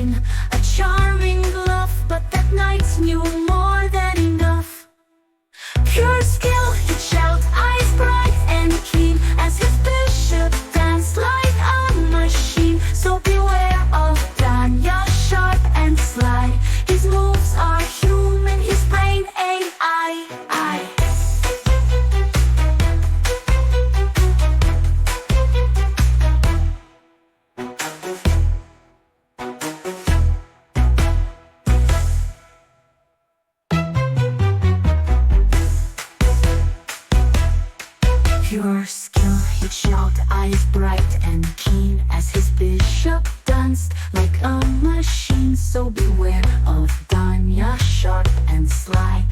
keen. A charming bluff, but that knight knew more than enough. Pure skill, he'd shout, eyes bright and keen, as his bishop danced like a machine. So beware of Danya, sharp and sly. His moves are human, his brain AI. Pure skill, he'd shout, eyes bright and keen, as his bishop danced like a machine. So beware of Danya, sharp and sly.